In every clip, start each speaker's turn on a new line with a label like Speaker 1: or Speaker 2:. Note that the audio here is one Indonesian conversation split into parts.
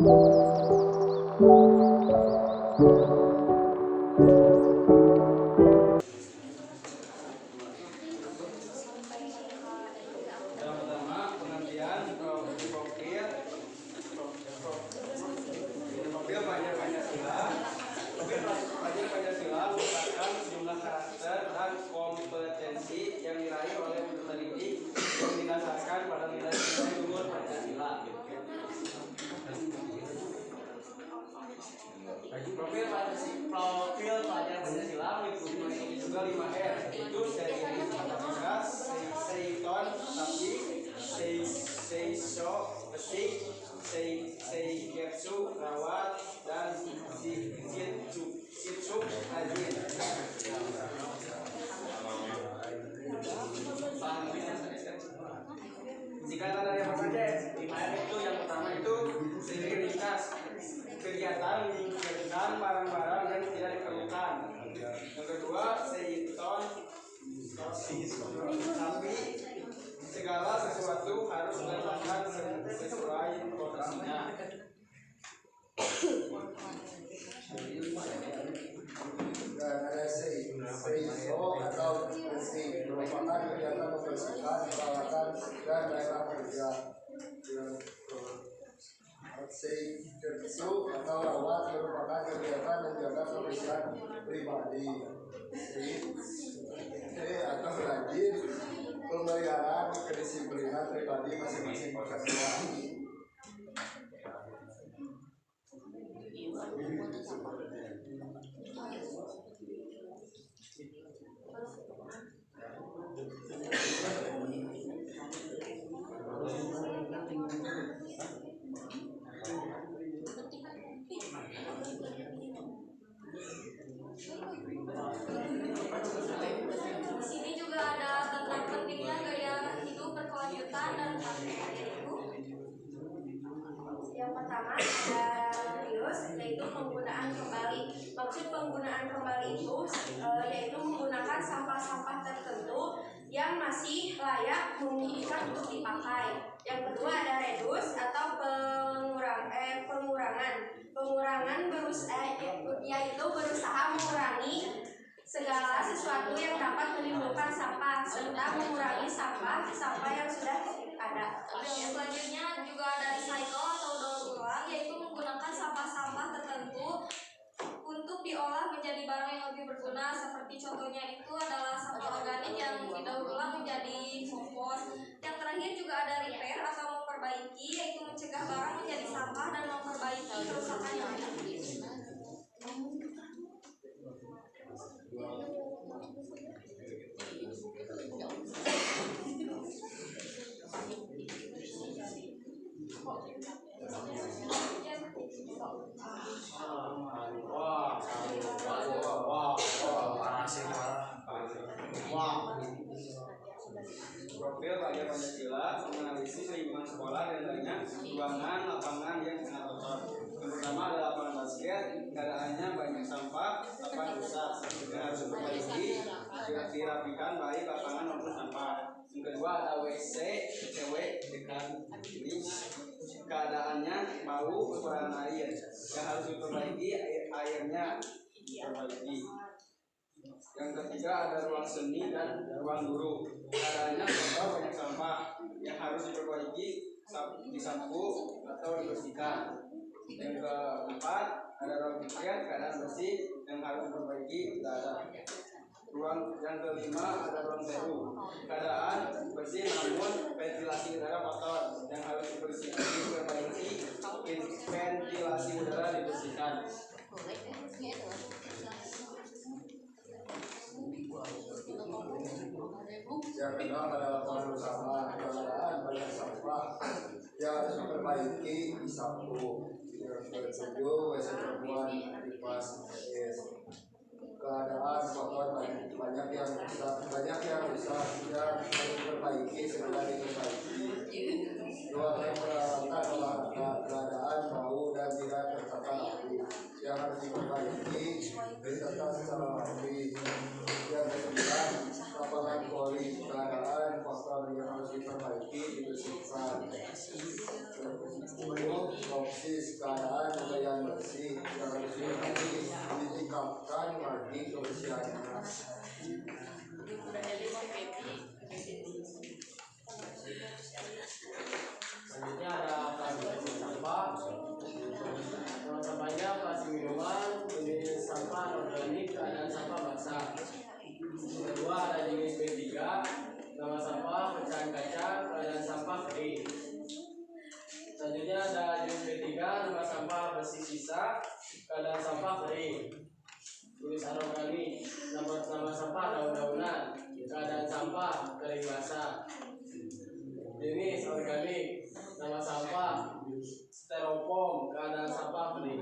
Speaker 1: Pancasila merupakan sejumlah karakter dan kompetensi yang diraih oleh peserta didik yang didasarkan pada nilai-nilai luhur Pancasila. Profil pelajar Pancasila meliputi juga 5R, yaitu sertifikat, seiton, tapi, seiso, pesik, seigetsu, rawat, dan sitsu, rajin. Singkatan dari apa saja? 5R itu yang pertama itu ringkas, kegiatan menyiapkan barang-barang yang tidak diperlukan. Yang kedua, seiton, tapi segala sesuatu harus dilakukan sesuai porsinya.
Speaker 2: Dan ada seiso atau bersih merupakan kegiatan membersihkan peralatan dan daerah kerja. Seigetsu atau rawat merupakan kegiatan menjaga kebersihan pribadi. Atau rajin pemeliharaan kedisiplinan pribadi masing-masing peserta.
Speaker 3: Di sini juga ada tentang pentingnya gaya hidup berkelanjutan dan praktek yaitu yang pertama ada reuse, yaitu penggunaan kembali. Maksud penggunaan kembali itu yaitu menggunakan sampah-sampah tertentu yang masih layak memungkinkan untuk dipakai. Yang kedua ada reduce atau pengurangan yaitu berusaha mengurangi segala sesuatu yang dapat menimbulkan sampah serta mengurangi sampah yang sudah ada. Selanjutnya juga ada recycle atau daur ulang, yaitu menggunakan sampah-sampah tertentu untuk diolah menjadi barang yang lebih berguna. Seperti contohnya itu adalah sampah organik yang didaur ulang menjadi kompos. Yang terakhir juga ada repair atau memperbaiki, yaitu mencegah barang menjadi sampah dan memperbaiki kerusakan yang ada.
Speaker 1: Profil pelajar Pancasila menganalisis lingkungan sekolah dan lainnya, ruangan, lapangan yang sangat kotor. Yang pertama adalah lapangan basket, keadaannya banyak sampah, lapangan rusak, yang harus diperbaiki, dirapikan baik lapangan maupun sampah. Yang kedua ada WC, cewek dekat ini, keadaannya bau, kekurangan air, yang harus diperbaiki, airnya diperbaiki. Yang ketiga ada ruang seni dan ruang guru, keadaannya kotor, banyak sampah, yang harus diperbaiki, disapu atau dibersihkan. Yang keempat ada ruang pikir, keadaan bersih, yang harus diperbaiki, tidak ada. Yang kelima ada ruang teduh, keadaan bersih namun ventilasi udara kotor, yang harus diperbaiki, ventilasi udara dibersihkan.
Speaker 2: Yang kedua pada lapangan usaha, keadaan banyak sampah yang harus diperbaiki, disapu. Yang ketujuh WC perempuan kipas es, keadaan kotor, banyak yang rusak yang harus diperbaiki, segera diperbaiki. Ruangan peralatan olahraga, keadaan bau dan tidak tertata rapi, yang harus diperbaiki, ditata secara rapi. Yang kesembilan lapangan voli, keadaan kotor yang harus diperbaiki, dibersihkan. Yang ke-10 toksis, kendaraan yang bersih yang harus ditingkatkan lagi kebersihannya.
Speaker 4: Selanjutnya ada klasifikasi sampah. Nama sampahnya plastik minuman, jenis sampah organik, keadaan sampah basah. Kedua ada jenis B3, nama sampah pecahan kaca, keadaan sampah kering. Selanjutnya ada jenis B3, nama sampah besi sisa, keadaan sampah kering. Jenis anorganik, nama sampah daun-daunan, keadaan sampah kering basah. Jenis organik, nama sampah styrofoam, keadaan sampah kering.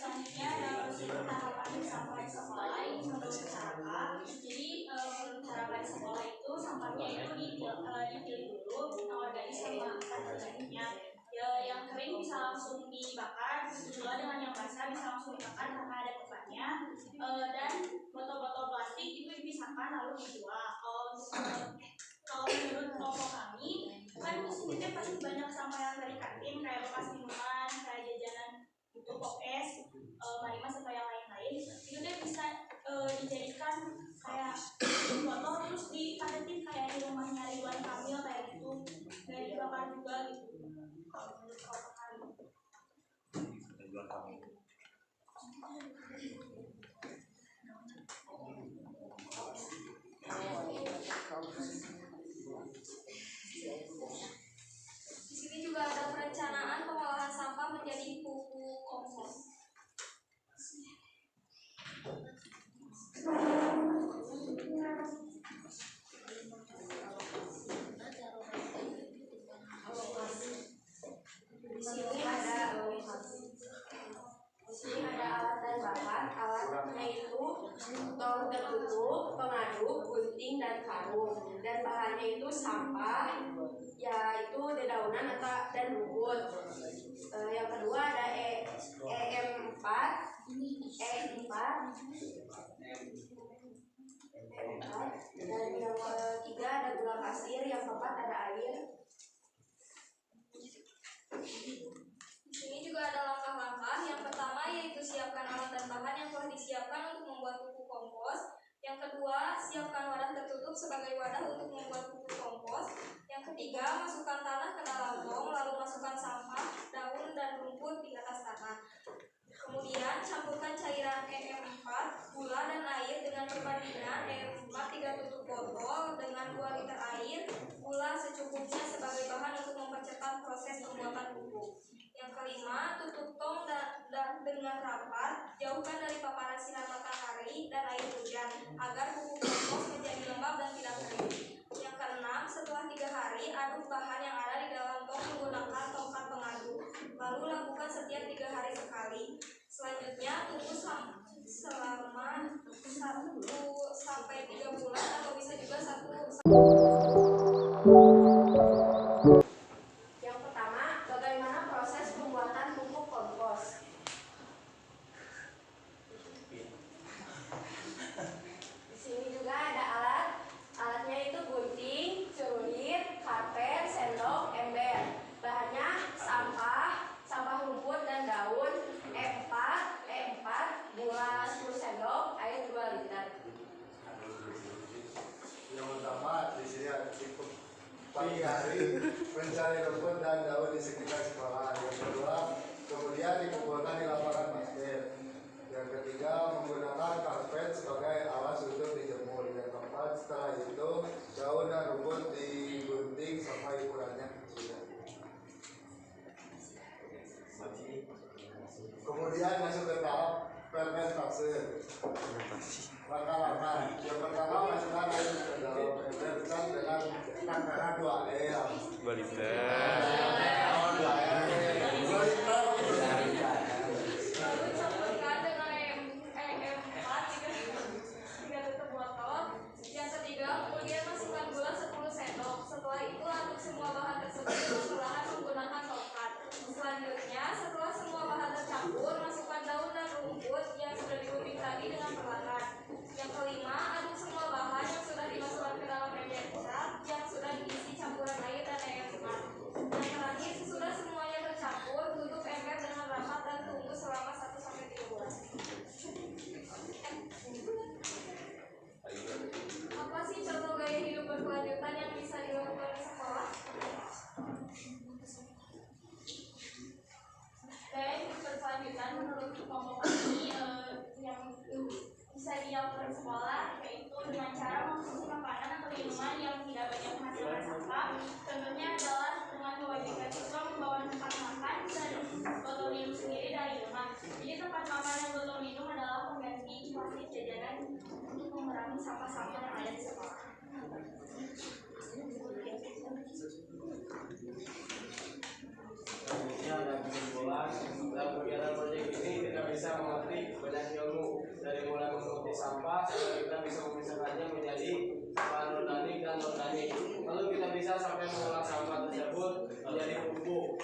Speaker 3: Selanjutnya adalah penerapan sampah di sekolah ini menurut masyarakat. Jadi menurut masyarakat di sekolah itu sampahnya itu dipilih dulu yang organik sama anorganiknya. Ya, yang kering bisa langsung dibakar, juga dengan yang basah bisa langsung dibakar karena ada tempatnya. Dan botol-botol plastik itu dipisahkan lalu dijual. Kalau menurut kelompok kami, kan di sini pasti banyak sampah yang dari kantin kayak bekas minuman, kayak jajanan itu pokes, marimas atau yang lain-lain. Itu deh bisa dijadikan kayak botol terus dipaketin kayak di rumahnya Ridwan Kamil kayak gitu, dari dibakar juga gitu. Kalau menurut kelompok kami. Di sini juga ada perencanaan pengolahan sampah menjadi pupuk kompos. Di sini ada alat dan bahan. Alatnya itu tong tertutup, pengaduk, gunting, dan karung. Dan bahannya itu sampah, yaitu dedaunan atau dan rumput. Yang kedua ada EM4, dan yang ketiga ada gula pasir, yang keempat ada air. Di sini juga ada langkah-langkah. Yang pertama yaitu siapkan alat dan bahan yang telah disiapkan untuk membuat pupuk kompos. Yang kedua, siapkan wadah tertutup sebagai wadah untuk membuat pupuk kompos. Yang ketiga, masukkan tanah ke dalam tong, lalu masukkan sampah, daun, dan rumput di atas tanah. Kemudian campurkan cairan EM4, gula, dan air dengan perbandingan EM4 3 tutup botol dengan 2 liter air, gula secukupnya sebagai bahan untuk mempercepat proses pembuatan pupuk. Yang kelima, tutup tong dengan rapat, jauhkan dari paparan sinar matahari dan air hujan agar pupuk kompos menjadi lembab dan tidak kering. Yang keenam, setelah 3 hari, aduk bahan yang ada di dalam tong menggunakan tongkat pengaduk. Lalu lakukan setiap 3 hari sekali. Selanjutnya, tunggu selama 1 sampai 3 bulan atau bisa juga 1. Yang pertama, bagaimana proses pembuatan pupuk kompos? Di sini juga ada alat. Alatnya itu gunting, celurit, karpet, sendok, ember. Bahannya sampah rumput dan daun, E4, gula 10 sendok, air 2 liter.
Speaker 2: Yang pertama di sini ada pagi hari mencari rumput dan daun di sekitar sekolah. Yang kedua, kemudian dikumpulkan di lapangan basket. Yang ketiga, menggunakan karpet sebagai alas untuk dijemur. Yang keempat, setelah itu daun dan rumput digunting sampai ukurannya kecil. Kemudian masuk ke tahap fermentasi. Langkah-langkah. Yang pertama, masukkan air ke dalam ember cat dengan takaran 2 L.
Speaker 5: 2 liter.
Speaker 3: Lalu campurkan dengan EM4 3 tutup botol. Yang ketiga, kemudian masukkan gula 10 sendok. Setelah itu aduk semua bahan tersebut perlahan menggunakan tongkat. Selanjutnya, setelah semua bahan tercampur, masukkan daun dan rumput yang sudah digunting tadi dengan perlahan. Yang kelima, aduk semua bahan yang sudah dimasukkan ke dalam ember cat yang sudah diisi
Speaker 4: sampai mengolah sampah tersebut menjadi pupuk.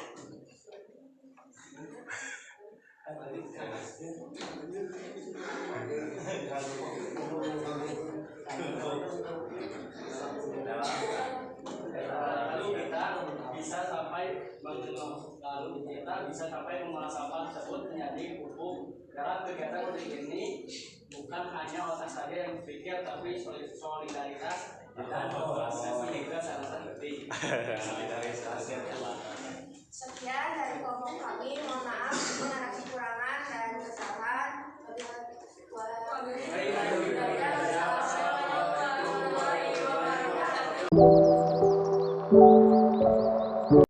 Speaker 4: Lalu kita bisa sampai mengolah sampah tersebut menjadi pupuk. Dalam kegiatan ini bukan hanya otak saja yang berpikir, tapi solidaritas dan kolaborasi juga sangat penting.
Speaker 3: Sekian dari kelompok kami, mohon maaf